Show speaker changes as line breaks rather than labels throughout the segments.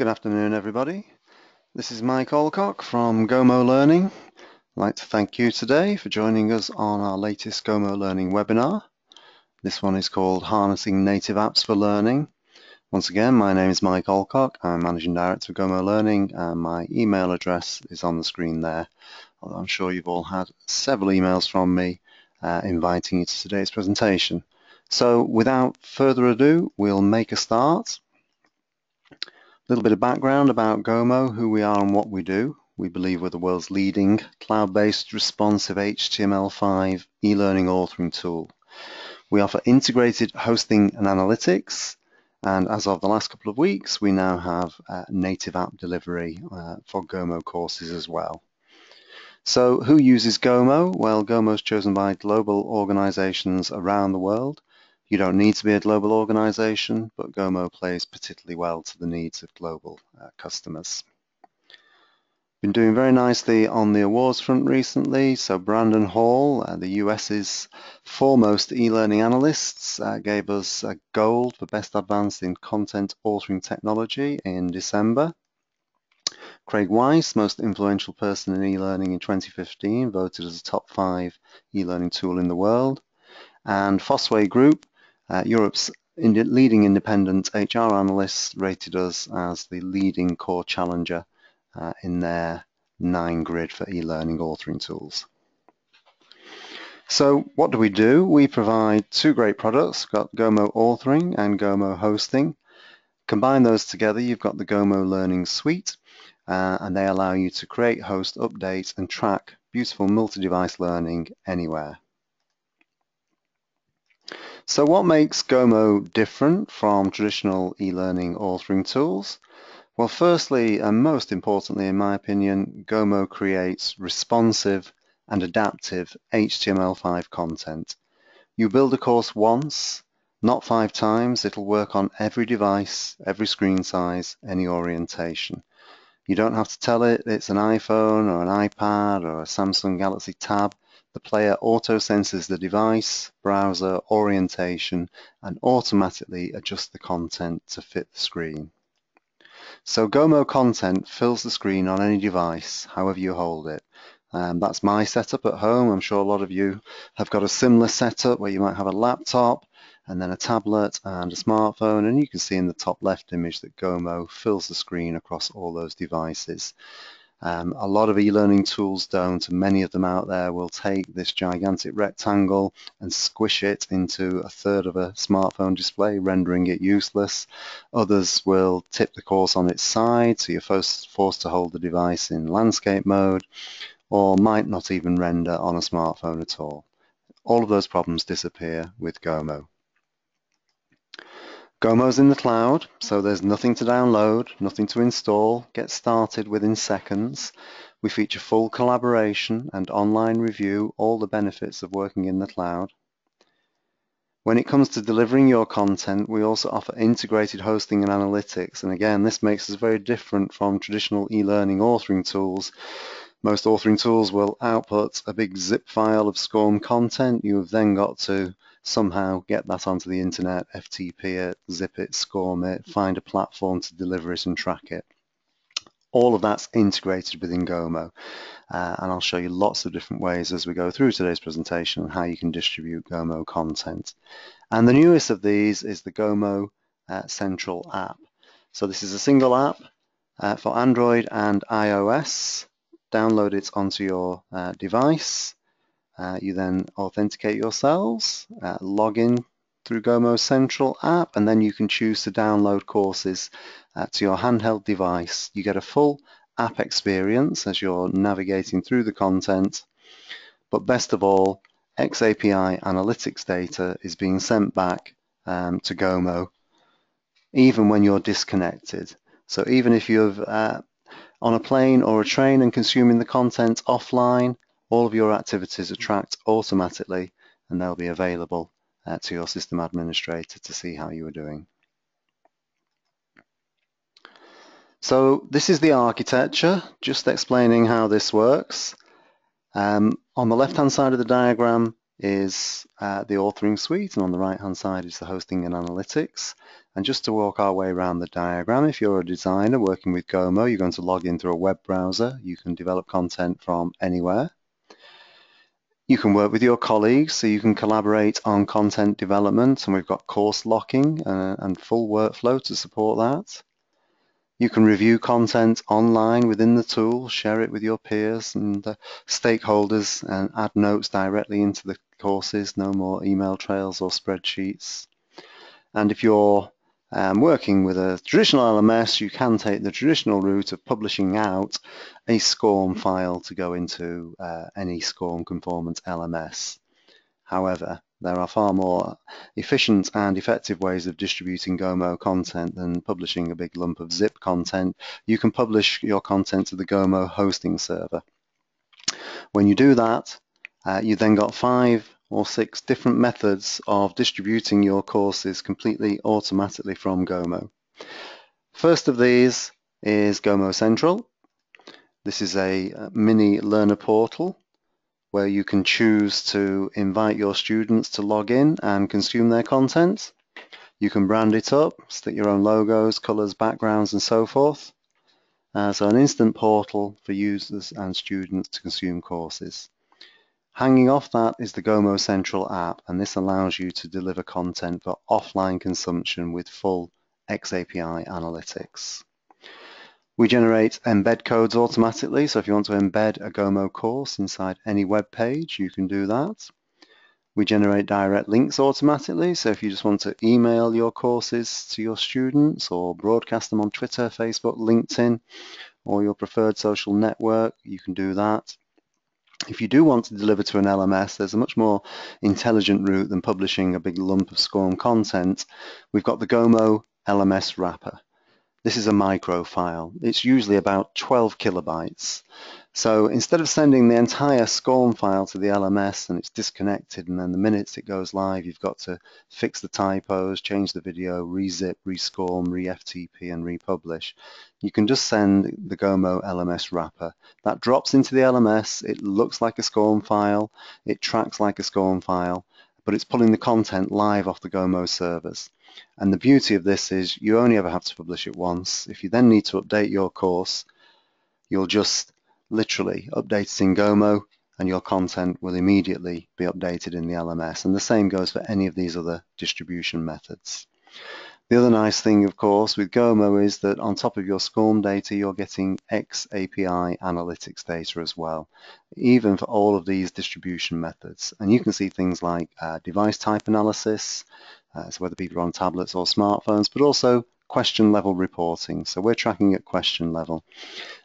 Good afternoon, everybody. This is Mike Alcock from GoMo Learning. I'd like to thank you today for joining us on our latest GoMo Learning webinar. This one is called Harnessing Native Apps for Learning. Once again, my name is Mike Alcock. I'm Managing Director of GoMo Learning, and my email address is on the screen there. Although I'm sure you've all had several emails from me inviting you to today's presentation. So without further ado, we'll make a start. A little bit of background about GoMo, who we are and what we do. We believe we're the world's leading cloud-based responsive HTML5 e-learning authoring tool. We offer integrated hosting and analytics, and as of the last couple of weeks, we now have native app delivery for GoMo courses as well. So who uses GoMo? Well, GoMo is chosen by global organizations around the world. You don't need to be a global organization, but GoMo plays particularly well to the needs of global customers. Been doing very nicely on the awards front recently. So Brandon Hall, the US's foremost e-learning analysts, gave us a gold for Best Advanced in Content Authoring Technology in December. Craig Weiss, most influential person in e-learning in 2015, voted as a top 5 e-learning tool in the world. And Fosway Group, Europe's leading independent HR analysts, rated us as the leading core challenger in their 9 grid for e-learning authoring tools. So what do? We provide 2 great products. We've got GoMo Authoring and GoMo Hosting. Combine those together, you've got the GoMo Learning Suite, and they allow you to create, host, update, and track beautiful multi-device learning anywhere. So what makes GoMo different from traditional e-learning authoring tools? Well, firstly, and most importantly, in my opinion, GoMo creates responsive and adaptive HTML5 content. You build a course once, not 5 times. It'll work on every device, every screen size, any orientation. You don't have to tell it it's an iPhone or an iPad or a Samsung Galaxy Tab. The player auto-senses the device, browser, orientation, and automatically adjusts the content to fit the screen. So GoMo content fills the screen on any device, however you hold it. That's my setup at home. I'm sure a lot of you have got a similar setup where you might have a laptop and then a tablet and a smartphone, and you can see in the top left image that GoMo fills the screen across all those devices. A lot of e-learning tools don't, and many of them out there will take this gigantic rectangle and squish it into a third of a smartphone display, rendering it useless. Others will tip the course on its side, so you're forced to hold the device in landscape mode, or might not even render on a smartphone at all. All of those problems disappear with GoMo. GoMo's in the cloud, so there's nothing to download, nothing to install. Get started within seconds. We feature full collaboration and online review, all the benefits of working in the cloud. When it comes to delivering your content, we also offer integrated hosting and analytics, and again, this makes us very different from traditional e-learning authoring tools. Most authoring tools will output a big zip file of SCORM content. You've then got to somehow get that onto the internet, FTP it, zip it, SCORM it, find a platform to deliver it and track it. All of that's integrated within GoMo, and I'll show you lots of different ways as we go through today's presentation on how you can distribute GoMo content. And the newest of these is the GoMo Central app. So this is a single app for Android and iOS. Download it onto your device. You then authenticate yourselves, log in through GoMo Central app, and then you can choose to download courses to your handheld device. You get a full app experience as you're navigating through the content, but best of all, XAPI analytics data is being sent back to GoMo even when you're disconnected. So even if you're on a plane or a train and consuming the content offline, all of your activities are tracked automatically and they'll be available to your system administrator to see how you are doing. So this is the architecture, just explaining how this works. On the left-hand side of the diagram is the authoring suite, and on the right-hand side is the hosting and analytics. And just to walk our way around the diagram, if you're a designer working with GoMo, you're going to log in through a web browser. You can develop content from anywhere. You can work with your colleagues, so you can collaborate on content development, and we've got course locking and full workflow to support that. You can review content online within the tool, share it with your peers and stakeholders, and add notes directly into the courses, no more email trails or spreadsheets. And if you're working with a traditional LMS, you can take the traditional route of publishing out a SCORM file to go into any SCORM conformance LMS. However, there are far more efficient and effective ways of distributing GoMo content than publishing a big lump of zip content. You can publish your content to the GoMo hosting server. When you do that, you then got 5 or 6 different methods of distributing your courses completely automatically from GoMo. First of these is Gomo Central. This is a mini learner portal where you can choose to invite your students to log in and consume their content. You can brand it up, stick your own logos, colors, backgrounds, and so forth. So an instant portal for users and students to consume courses. Hanging off that is the Gomo Central app, and this allows you to deliver content for offline consumption with full XAPI analytics. We generate embed codes automatically, so if you want to embed a GoMo course inside any web page, you can do that. We generate direct links automatically, so if you just want to email your courses to your students or broadcast them on Twitter, Facebook, LinkedIn, or your preferred social network, you can do that. If you do want to deliver to an LMS, there's a much more intelligent route than publishing a big lump of SCORM content. We've got the GoMo LMS wrapper. This is a micro file. It's usually about 12 kilobytes. So instead of sending the entire SCORM file to the LMS and it's disconnected, and then the minute it goes live, you've got to fix the typos, change the video, rezip, rescorm, re-FTP, and republish. You can just send the GoMo LMS wrapper. That drops into the LMS. It looks like a SCORM file. It tracks like a SCORM file, but it's pulling the content live off the GoMo servers. And the beauty of this is you only ever have to publish it once. If you then need to update your course, you'll just literally update it in GoMo and your content will immediately be updated in the LMS. And the same goes for any of these other distribution methods. The other nice thing, of course, with GoMo is that on top of your SCORM data, you're getting XAPI analytics data as well, even for all of these distribution methods. And you can see things like device type analysis, so whether people are on tablets or smartphones, but also question level reporting. So we're tracking at question level.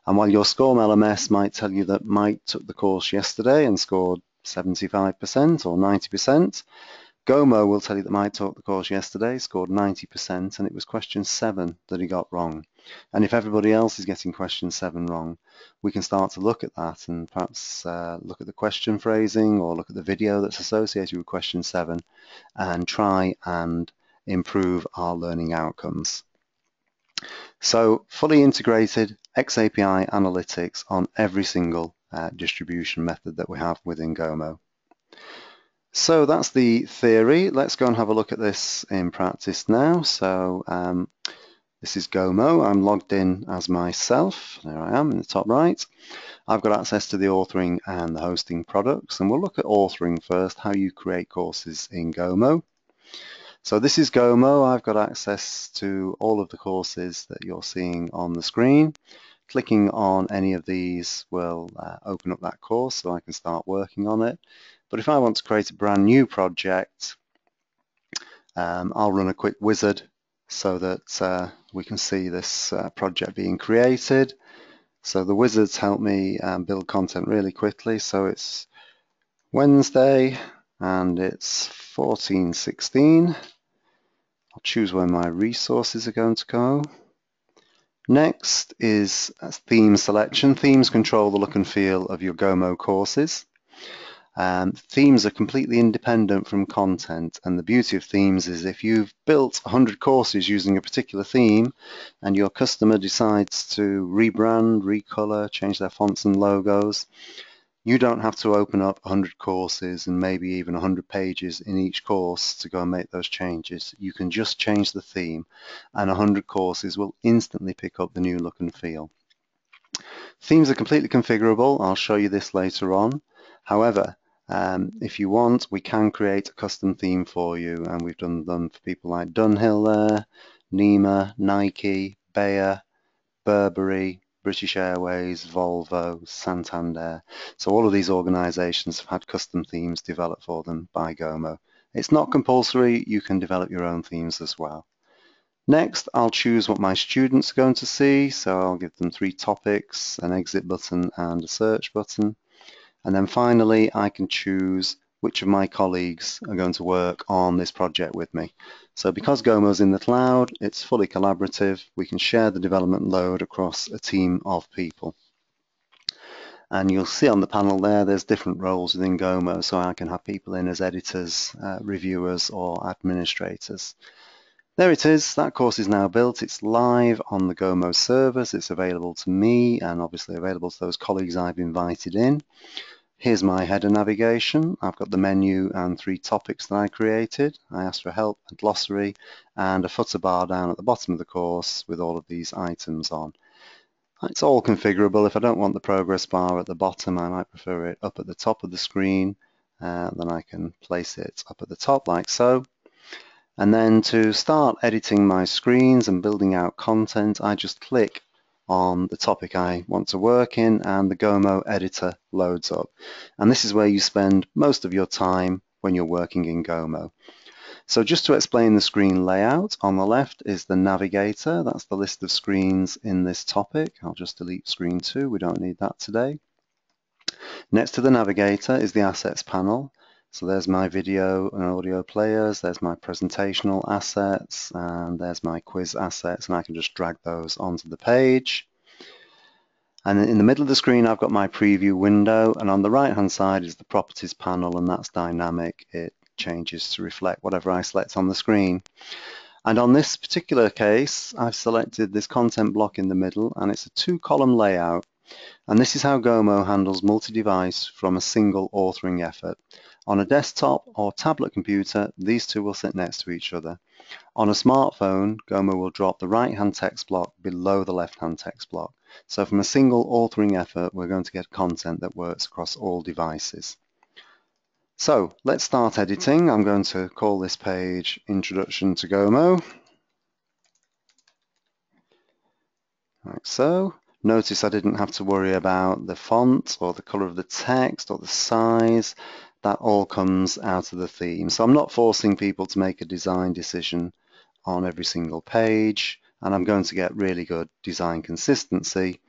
And while your SCORM LMS might tell you that Mike took the course yesterday and scored 75% or 90%, GoMo will tell you that Mike took the course yesterday, scored 90%, and it was question 7 that he got wrong. And if everybody else is getting question 7 wrong, we can start to look at that and perhaps look at the question phrasing or look at the video that's associated with question 7 and try and improve our learning outcomes. So fully integrated XAPI analytics on every single distribution method that we have within GoMo. So that's the theory. Let's go and have a look at this in practice now. So this is GoMo. I'm logged in as myself. There I am in the top right. I've got access to the authoring and the hosting products, and we'll look at authoring first, how you create courses in GoMo. So this is GoMo. I've got access to all of the courses that you're seeing on the screen. Clicking on any of these will open up that course so I can start working on it. But if I want to create a brand new project, I'll run a quick wizard so that we can see this project being created. So the wizards help me build content really quickly. So it's Wednesday and it's 14:16. I'll choose where my resources are going to go. Next is theme selection. Themes control the look and feel of your GoMo courses. Themes are completely independent from content, and the beauty of themes is if you've built 100 courses using a particular theme and your customer decides to rebrand, recolor, change their fonts and logos, You don't have to open up 100 courses and maybe even 100 pages in each course to go and make those changes. You can just change the theme and 100 courses will instantly pick up the new look and feel. Themes are completely configurable. I'll show you this later on. However, if you want, we can create a custom theme for you, and we've done them for people like Dunhill there, Nema, Nike, Bayer, Burberry, British Airways, Volvo, Santander. So all of these organizations have had custom themes developed for them by GoMo. It's not compulsory. You can develop your own themes as well. Next, I'll choose what my students are going to see. So I'll give them 3 topics, an exit button and a search button. And then finally, I can choose which of my colleagues are going to work on this project with me. So because GoMo's in the cloud, it's fully collaborative. We can share the development load across a team of people. And you'll see on the panel there, there's different roles within GoMo. So I can have people in as editors, reviewers, or administrators. There it is. That course is now built. It's live on the GoMo servers. It's available to me and obviously available to those colleagues I've invited in. Here's my header navigation. I've got the menu and 3 topics that I created. I asked for help, a glossary, and a footer bar down at the bottom of the course with all of these items on. It's all configurable. If I don't want the progress bar at the bottom, I might prefer it up at the top of the screen. Then I can place it up at the top like so. And then to start editing my screens and building out content, I just click on the topic I want to work in and the GoMo Editor loads up. And this is where you spend most of your time when you're working in GoMo. So just to explain the screen layout, on the left is the navigator. That's the list of screens in this topic. I'll just delete screen 2. We don't need that today. Next to the navigator is the assets panel. So there's my video and audio players, there's my presentational assets, and there's my quiz assets, and I can just drag those onto the page. And in the middle of the screen, I've got my preview window, and on the right-hand side is the properties panel, and that's dynamic. It changes to reflect whatever I select on the screen. And on this particular case, I've selected this content block in the middle, and it's a 2-column layout. And this is how GoMo handles multi-device from a single authoring effort. On a desktop or tablet computer, these 2 will sit next to each other. On a smartphone, GoMo will drop the right-hand text block below the left-hand text block. So from a single authoring effort, we're going to get content that works across all devices. So let's start editing. I'm going to call this page Introduction to GoMo. Like so. Notice I didn't have to worry about the font or the color of the text or the size. That all comes out of the theme. So I'm not forcing people to make a design decision on every single page, and I'm going to get really good design consistency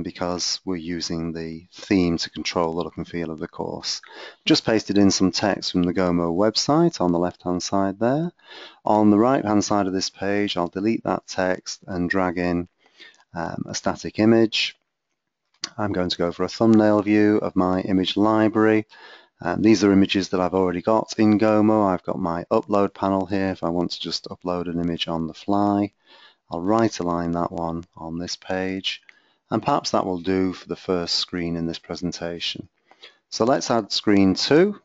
because we're using the theme to control the look and feel of the course. Just pasted in some text from the GoMo website on the left-hand side there. On the right-hand side of this page, I'll delete that text and drag in a static image. I'm going to go for a thumbnail view of my image library. These are images that I've already got in GoMo. I've got my upload panel here if I want to just upload an image on the fly. I'll right align that one on this page, and perhaps that will do for the first screen in this presentation. So let's add screen 2.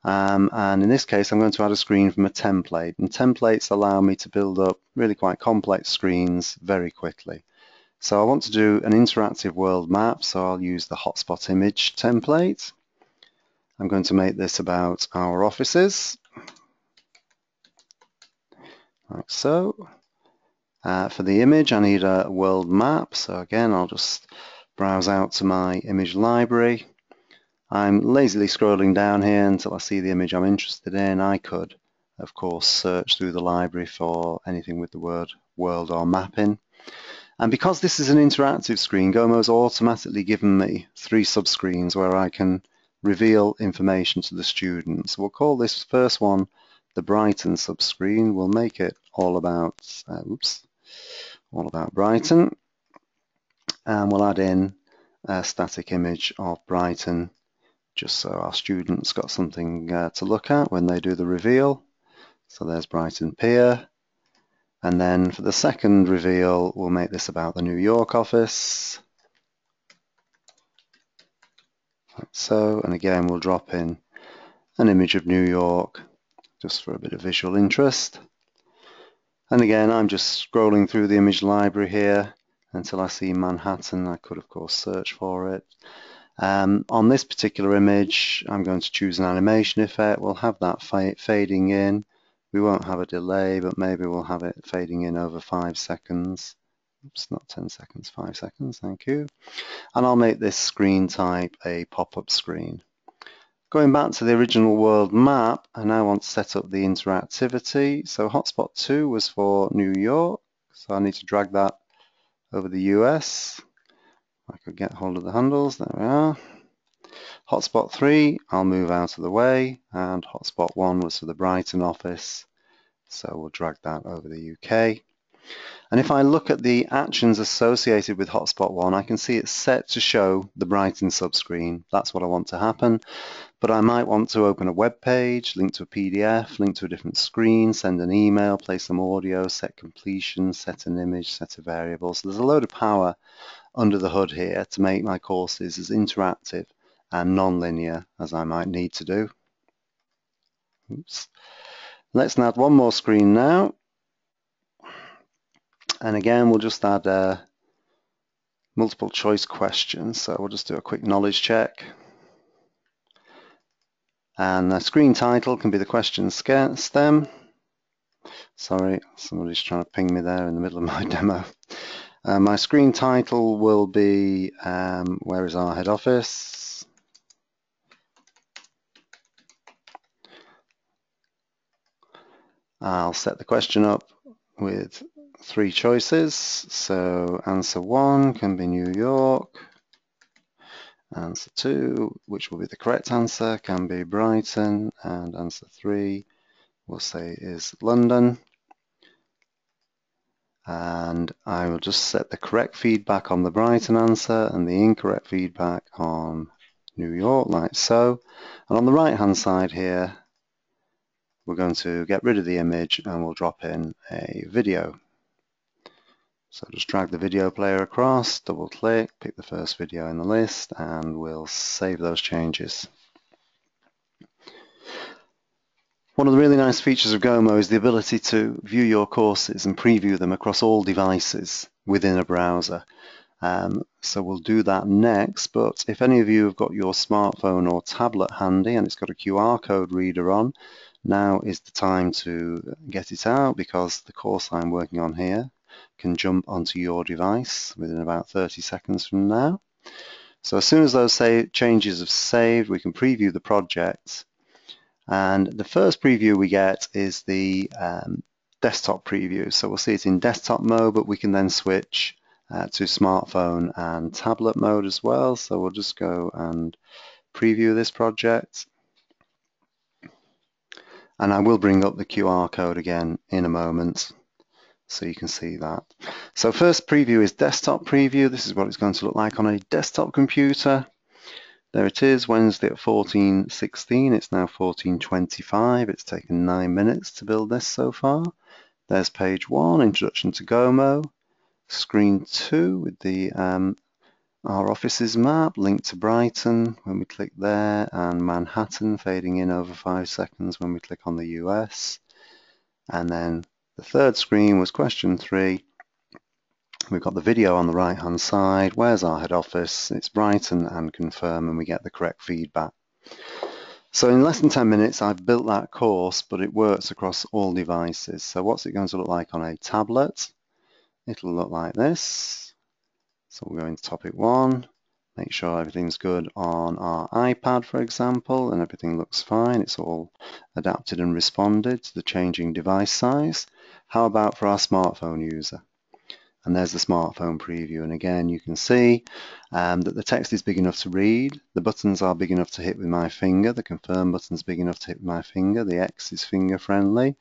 And in this case, I'm going to add a screen from a template, and templates allow me to build up really quite complex screens very quickly. So I want to do an interactive world map, so I'll use the hotspot image template. I'm going to make this about our offices, like so. For the image, I need a world map, so again, I'll just browse out to my image library. I'm lazily scrolling down here until I see the image I'm interested in. I could, of course, search through the library for anything with the word world or map in. And because this is an interactive screen, GoMo's automatically given me 3 subscreens where I can reveal information to the students. We'll call this first one the Brighton subscreen. We'll make it all about Brighton, and we'll add in a static image of Brighton just so our students got something to look at when they do the reveal. So there's Brighton Pier. And then for the second reveal, we'll make this about the New York office. like so, and again we'll drop in an image of New York just for a bit of visual interest. And again, I'm just scrolling through the image library here until I see Manhattan. I could of course search for it. On this particular image, I'm going to choose an animation effect. We'll have that fading in. We won't have a delay, but maybe we'll have it fading in over 5 seconds. Oops, not 10 seconds, 5 seconds, thank you. And I'll make this screen type a pop-up screen. Going back to the original world map, I now want to set up the interactivity. So hotspot 2 was for New York, so I need to drag that over the US. I could get hold of the handles, there we are. Hotspot 3, I'll move out of the way, and hotspot 1 was for the Brighton office, so we'll drag that over the UK. And if I look at the actions associated with hotspot 1, I can see it's set to show the Brighton subscreen. That's what I want to happen. But I might want to open a web page, link to a PDF, link to a different screen, send an email, play some audio, set completion, set an image, set a variable. So there's a load of power under the hood here to make my courses as interactive and non-linear as I might need to do. Oops. Let's add one more screen now. And again, we'll just add multiple choice questions. So we'll just do a quick knowledge check. And the screen title can be the question stem. Sorry, somebody's trying to ping me there in the middle of my demo. My screen title will be where is our head office? I'll set the question up with 3 choices. So answer 1 can be New York. Answer 2, which will be the correct answer, can be Brighton. And answer 3, we'll say is London. And I will just set the correct feedback on the Brighton answer and the incorrect feedback on New York, like so. And on the right hand side here, we're going to get rid of the image and we'll drop in a video. So just drag the video player across, double click, pick the first video in the list, and we'll save those changes. One of the really nice features of GoMo is the ability to view your courses and preview them across all devices within a browser. So we'll do that next, but if any of you have got your smartphone or tablet handy and it's got a QR code reader on, now is the time to get it out, because the course I'm working on here can jump onto your device within about 30 seconds from now. So as soon as those changes have saved, we can preview the project. And the first preview we get is the desktop preview. So we'll see it in desktop mode, but we can then switch to smartphone and tablet mode as well. So we'll just go and preview this project. And I will bring up the QR code again in a moment so you can see that. So first preview is desktop preview. This is what it's going to look like on a desktop computer. There it is, Wednesday at 14:16. It's now 14:25. It's taken 9 minutes to build this so far. There's page 1, Introduction to GoMo. Screen 2 with the our offices map, link to Brighton when we click there, and Manhattan fading in over 5 seconds when we click on the US. And then the third screen was question 3. We've got the video on the right hand side. Where's our head office? It's Brighton, and confirm, and we get the correct feedback. So in less than 10 minutes I've built that course, but it works across all devices. So what's it going to look like on a tablet? It'll look like this. So we'll go into topic 1, make sure everything's good on our iPad, for example, and everything looks fine. It's all adapted and responded to the changing device size. How about for our smartphone user? And there's the smartphone preview, and again you can see that the text is big enough to read, the buttons are big enough to hit with my finger, the confirm button's big enough to hit with my finger, the X is finger friendly,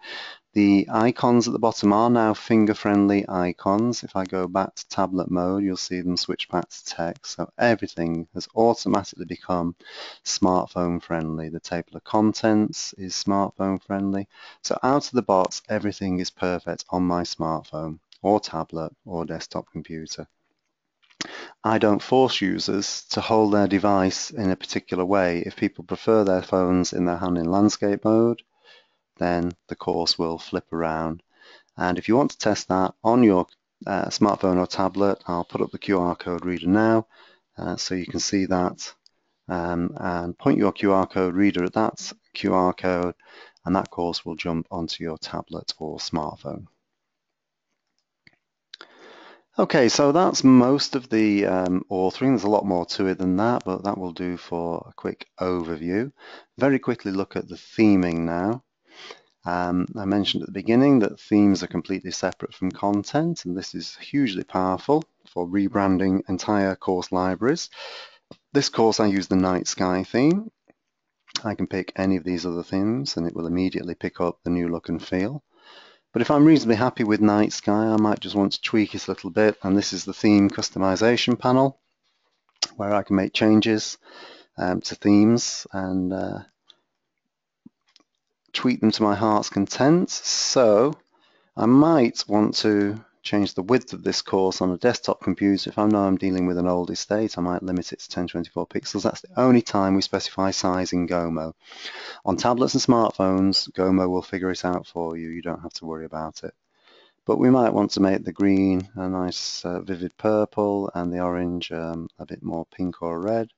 the icons at the bottom are now finger friendly icons. If I go back to tablet mode, you'll see them switch back to text, so everything has automatically become smartphone friendly. The table of contents is smartphone friendly, so out of the box everything is perfect on my smartphone or tablet or desktop computer. I don't force users to hold their device in a particular way. If people prefer their phones in their hand in landscape mode, then the course will flip around. And if you want to test that on your smartphone or tablet, I'll put up the QR code reader now so you can see that, and point your QR code reader at that QR code, and that course will jump onto your tablet or smartphone. Okay, so that's most of the authoring. There's a lot more to it than that, but that will do for a quick overview. Very quickly look at the theming now. I mentioned at the beginning that themes are completely separate from content, and this is hugely powerful for rebranding entire course libraries. This course I use the night sky theme. I can pick any of these other themes and it will immediately pick up the new look and feel. But if I'm reasonably happy with night sky, I might just want to tweak it a little bit, and this is the theme customization panel where I can make changes to themes and tweak them to my heart's content. So I might want to change the width of this course on a desktop computer. If I know I'm dealing with an old estate, I might limit it to 1024 pixels. That's the only time we specify size in GoMo. On tablets and smartphones, GoMo will figure it out for you. You don't have to worry about it. But we might want to make the green a nice vivid purple and the orange a bit more pink or red.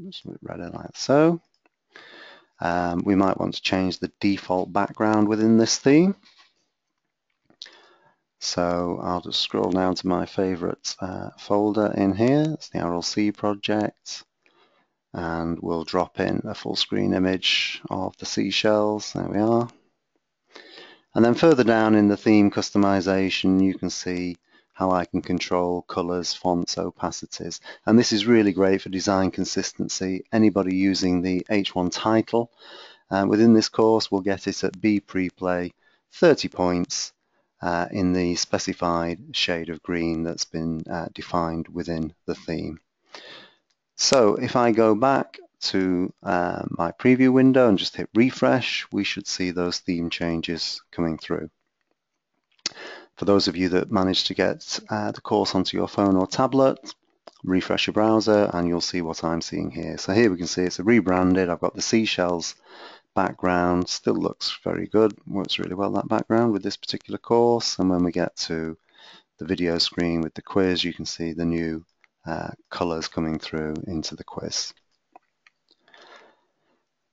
Just a bit redder like so. We might want to change the default background within this theme. So I'll just scroll down to my favorite folder in here. It's the RLC project. And we'll drop in a full screen image of the seashells. There we are. And then further down in the theme customization, you can see how I can control colors, fonts, opacities. And this is really great for design consistency. Anybody using the H1 title within this course will get it at B Preplay, 30 points in the specified shade of green that's been defined within the theme. So if I go back to my preview window and just hit refresh, we should see those theme changes coming through. For those of you that managed to get the course onto your phone or tablet, refresh your browser and you'll see what I'm seeing here. So here we can see it's rebranded. I've got the seashells background, still looks very good, works really well, that background with this particular course. And when we get to the video screen with the quiz, you can see the new colors coming through into the quiz.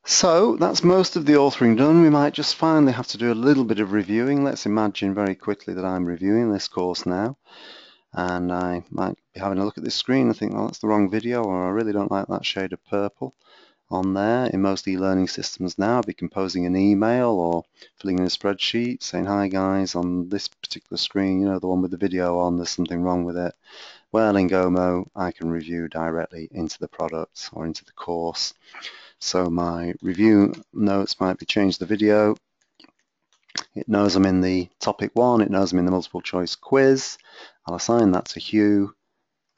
So that's most of the authoring done. We might just finally have to do a little bit of reviewing. Let's imagine very quickly that I'm reviewing this course now, and I might be having a look at this screen and think, well, that's the wrong video, or I really don't like that shade of purple on there. In most e-learning systems now, I'll be composing an email or filling in a spreadsheet saying, hi guys, on this particular screen, you know, the one with the video on, there's something wrong with it. Well, in GoMo, I can review directly into the product or into the course. So my review notes might be change the video. It knows I'm in the topic 1, it knows I'm in the multiple choice quiz. I'll assign that to Hugh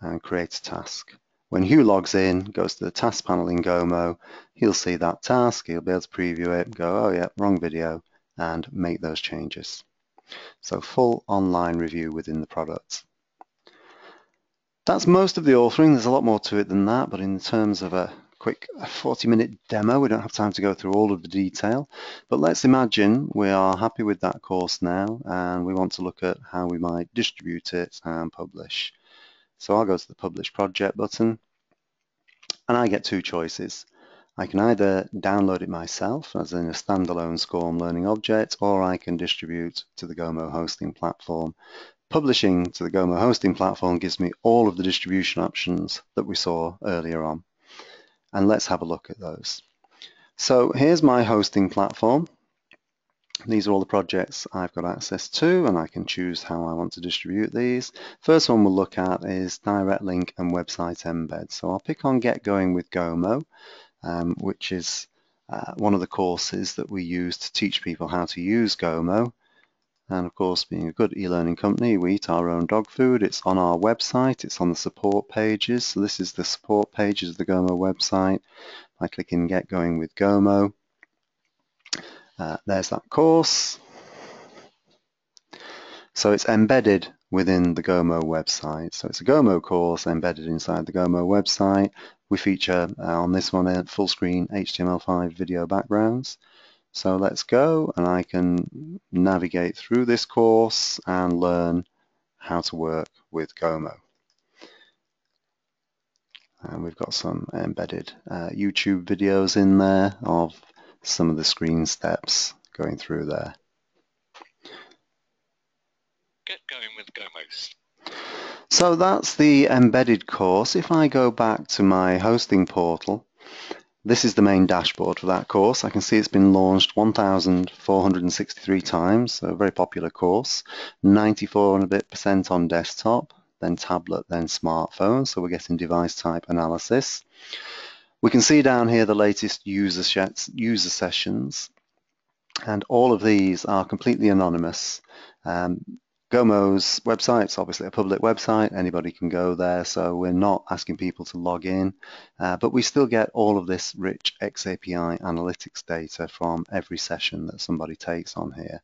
and create a task. When Hugh logs in, goes to the task panel in GoMo, he'll see that task, he'll be able to preview it, go, oh yeah, wrong video, and make those changes. So full online review within the product. That's most of the authoring. There's a lot more to it than that, but in terms of a quick 40-minute demo, we don't have time to go through all of the detail. But let's imagine we are happy with that course now, and we want to look at how we might distribute it and publish. So I'll go to the Publish Project button, and I get two choices. I can either download it myself, as in a standalone SCORM learning object, or I can distribute to the GoMo hosting platform. Publishing to the GoMo hosting platform gives me all of the distribution options that we saw earlier on. And let's have a look at those. So here's my hosting platform. These are all the projects I've got access to, and I can choose how I want to distribute these. First one we'll look at is direct link and website embed. So I'll pick on Get Going with GoMo, which is one of the courses that we use to teach people how to use GoMo. And of course, being a good e-learning company, we eat our own dog food. It's on our website, it's on the support pages. So this is the support pages of the GoMo website. I click in Get Going with GoMo. There's that course. So it's embedded within the GoMo website. So it's a GoMo course embedded inside the GoMo website. We feature on this one a full screen HTML5 video backgrounds. So let's go, and I can navigate through this course and learn how to work with GoMo. And we've got some embedded YouTube videos in there of some of the screen steps going through there.
Get going with GoMos.
So that's the embedded course. If I go back to my hosting portal, this is the main dashboard for that course. I can see it's been launched 1,463 times, so a very popular course. 94% and a bit on desktop, then tablet, then smartphone, so we're getting device type analysis. We can see down here the latest user sessions, and all of these are completely anonymous. GoMo's website is obviously a public website, anybody can go there, so we're not asking people to log in, but we still get all of this rich XAPI analytics data from every session that somebody takes on here.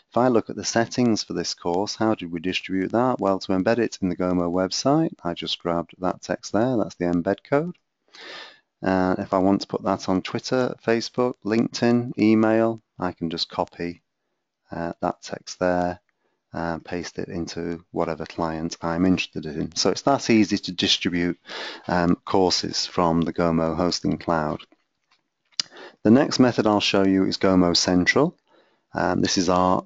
If I look at the settings for this course, how did we distribute that? Well, to embed it in the GoMo website, I just grabbed that text there, that's the embed code. If I want to put that on Twitter, Facebook, LinkedIn, email, I can just copy that text there and paste it into whatever client I'm interested in. So it's that easy to distribute courses from the GoMo hosting cloud. The next method I'll show you is GoMo Central. This is our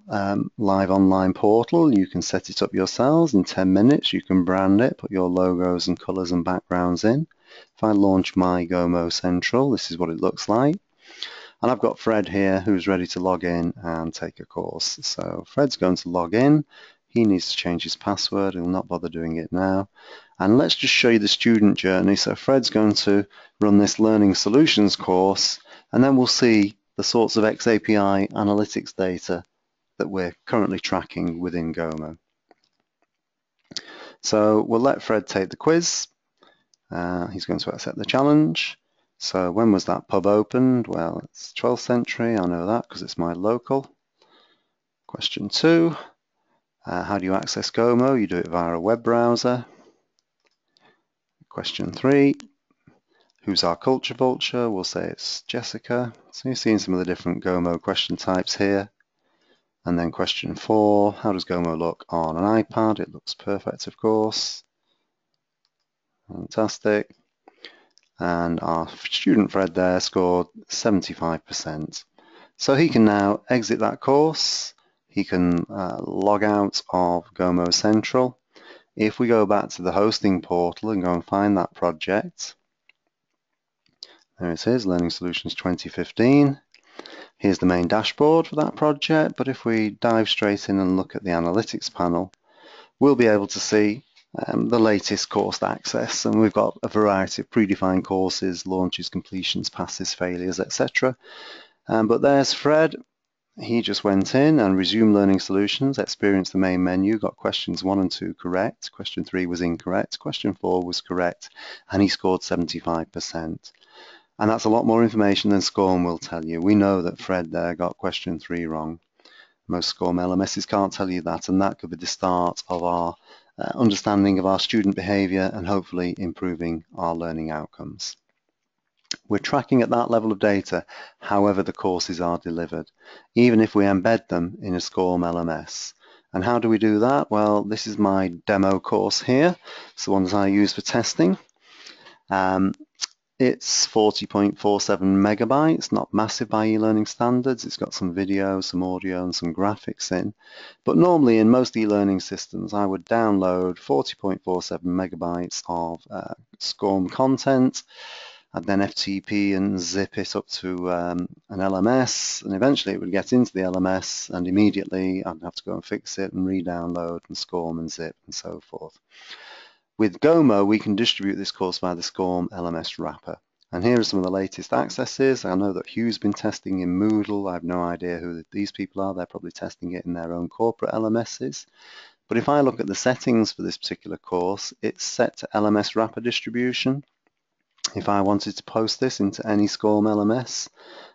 live online portal. You can set it up yourselves in 10 minutes. You can brand it, put your logos and colors and backgrounds in. If I launch my GoMo Central, this is what it looks like. And I've got Fred here who's ready to log in and take a course. So Fred's going to log in. He needs to change his password. He'll not bother doing it now. And let's just show you the student journey. So Fred's going to run this Learning Solutions course, and then we'll see the sorts of XAPI analytics data that we're currently tracking within GoMo. So we'll let Fred take the quiz. He's going to accept the challenge. So when was that pub opened? Well, it's 12th century. I know that because it's my local. Question 2. How do you access GoMo? You do it via a web browser. Question 3. Who's our culture vulture? We'll say it's Jessica. So you're seeing some of the different GoMo question types here. And then question 4. How does GoMo look on an iPad? It looks perfect, of course. Fantastic. And our student Fred there scored 75%. So he can now exit that course. He can log out of GoMo Central. If we go back to the hosting portal and go and find that project, there it is, Learning Solutions 2015. Here's the main dashboard for that project, but if we dive straight in and look at the analytics panel, we'll be able to see the latest course access, and we've got a variety of predefined courses, launches, completions, passes, failures, etc. But there's Fred. He just went in and resumed Learning Solutions, experienced the main menu, got questions 1 and 2 correct, question 3 was incorrect, question 4 was correct, and he scored 75%. And that's a lot more information than SCORM will tell you. We know that Fred there got question 3 wrong. Most SCORM LMSs can't tell you that, and that could be the start of our understanding of our student behavior and hopefully improving our learning outcomes. We're tracking at that level of data however the courses are delivered, even if we embed them in a SCORM LMS. And how do we do that? Well, this is my demo course here. It's the one that I use for testing. It's 40.47 megabytes, not massive by e-learning standards. It's got some video, some audio, and some graphics in. But normally in most e-learning systems, I would download 40.47 megabytes of SCORM content. I'd then FTP and zip it up to an LMS, and eventually it would get into the LMS, and immediately I'd have to go and fix it and re-download and SCORM and zip and so forth. With GoMo, we can distribute this course via the SCORM LMS wrapper. And here are some of the latest accesses. I know that Hugh's been testing in Moodle. I have no idea who these people are. They're probably testing it in their own corporate LMSs. But if I look at the settings for this particular course, it's set to LMS wrapper distribution. If I wanted to post this into any SCORM LMS,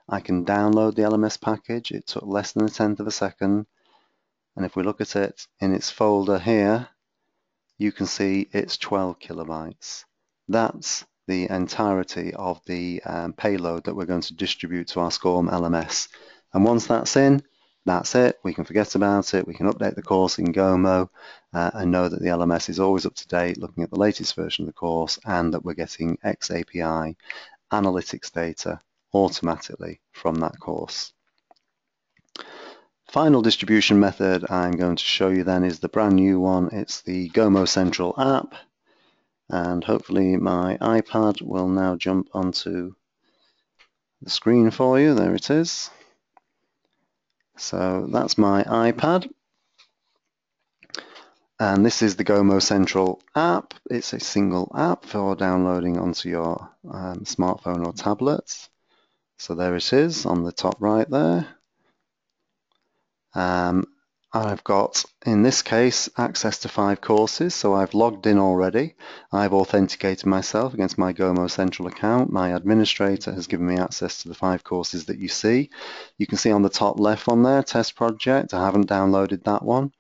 I can download the LMS package. It took less than 1/10 of a second. And if we look at it in its folder here, you can see it's 12 kilobytes. That's the entirety of the payload that we're going to distribute to our SCORM LMS. And once that's in, that's it. We can forget about it. We can update the course in GoMo and know that the LMS is always up to date, looking at the latest version of the course, and that we're getting XAPI analytics data automatically from that course. Final distribution method I'm going to show you then is the brand new one. It's the Gomo Central app, and hopefully my iPad will now jump onto the screen for you. There it is. So that's my iPad, and this is the Gomo Central app. It's a single app for downloading onto your smartphone or tablet. So there it is on the top right there. I've got, in this case, access to 5 courses, so I've logged in already. I've authenticated myself against my Gomo Central account. My administrator has given me access to the 5 courses that you see. You can see on the top left one there, Test Project. I haven't downloaded that one,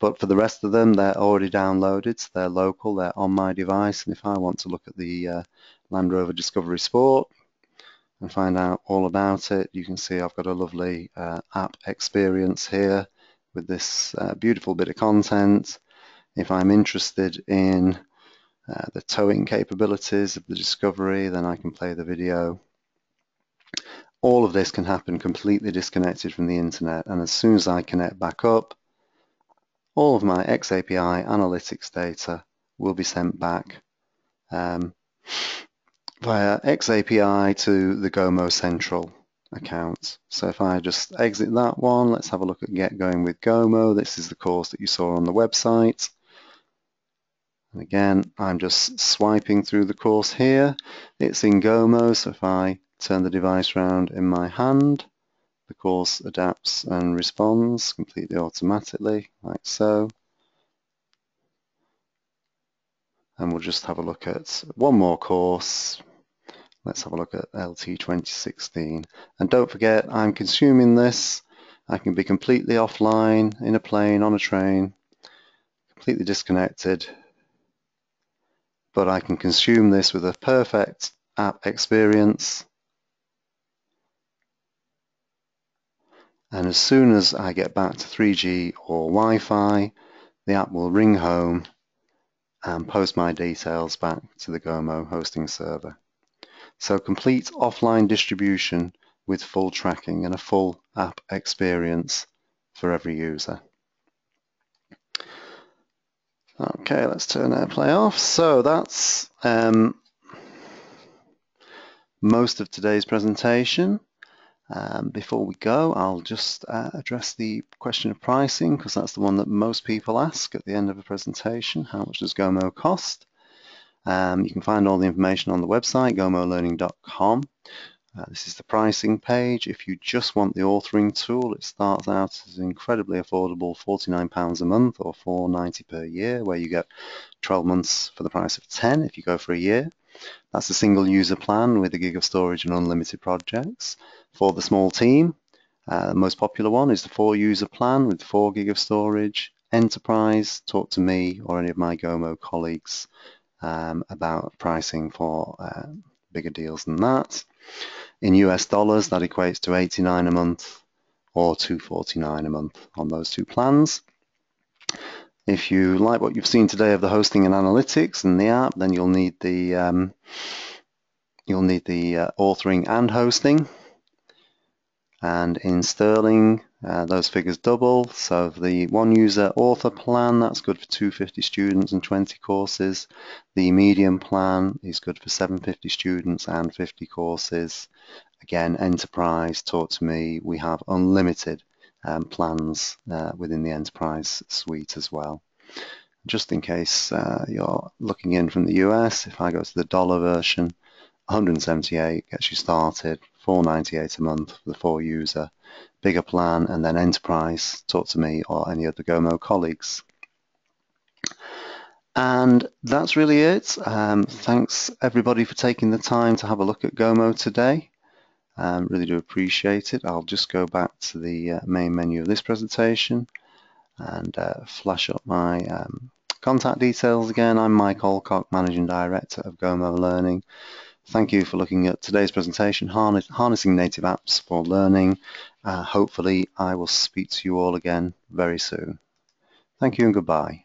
but for the rest of them, they're already downloaded, so they're local, they're on my device, and if I want to look at the Land Rover Discovery Sport and find out all about it, you can see I've got a lovely app experience here with this beautiful bit of content. If I'm interested in the towing capabilities of the Discovery, then I can play the video. All of this can happen completely disconnected from the internet, and as soon as I connect back up, all of my XAPI analytics data will be sent back via XAPI to the Gomo Central account. So if I just exit that one, let's have a look at Get Going with Gomo. This is the course that you saw on the website. And again, I'm just swiping through the course here. It's in Gomo, so if I turn the device around in my hand, the course adapts and responds completely automatically, like so. And we'll just have a look at one more course. Let's have a look at LT 2016. And don't forget, I'm consuming this. I can be completely offline, in a plane, on a train, completely disconnected. But I can consume this with a perfect app experience. And as soon as I get back to 3G or Wi-Fi, the app will ring home and post my details back to the GoMo hosting server. So complete offline distribution with full tracking and a full app experience for every user. Okay, let's turn AirPlay off. So that's most of today's presentation. Before we go, I'll just address the question of pricing, because that's the one that most people ask at the end of a presentation. How much does GoMo cost? You can find all the information on the website, gomolearning.com. This is the pricing page. If you just want the authoring tool, it starts out as incredibly affordable, £49 a month or £4.90 per year, where you get 12 months for the price of 10 if you go for a year. That's a single user plan with a gig of storage and unlimited projects. For the small team, the most popular one is the 4 user plan with 4 gig of storage. Enterprise, talk to me or any of my GoMo colleagues about pricing for bigger deals than that. In US dollars, that equates to $89 a month or $249 a month on those 2 plans. If you like what you've seen today of the hosting and analytics and the app, then you'll need the authoring and hosting. And in sterling, those figures double. So the 1 user author plan, that's good for 250 students and 20 courses. The medium plan is good for 750 students and 50 courses. Again, enterprise, talk to me. We have unlimited plans within the enterprise suite as well. Just in case you're looking in from the US, if I go to the dollar version, 178 gets you started, $4.98 a month for the 4 user, bigger plan, and then enterprise, talk to me or any other GoMo colleagues. And that's really it. Thanks everybody for taking the time to have a look at GoMo today. Really do appreciate it. I'll just go back to the main menu of this presentation, and flash up my contact details again. I'm Mike Alcock, Managing Director of GoMo Learning. Thank you for looking at today's presentation, Harnessing Native Apps for Learning. Hopefully I will speak to you all again very soon. Thank you and goodbye.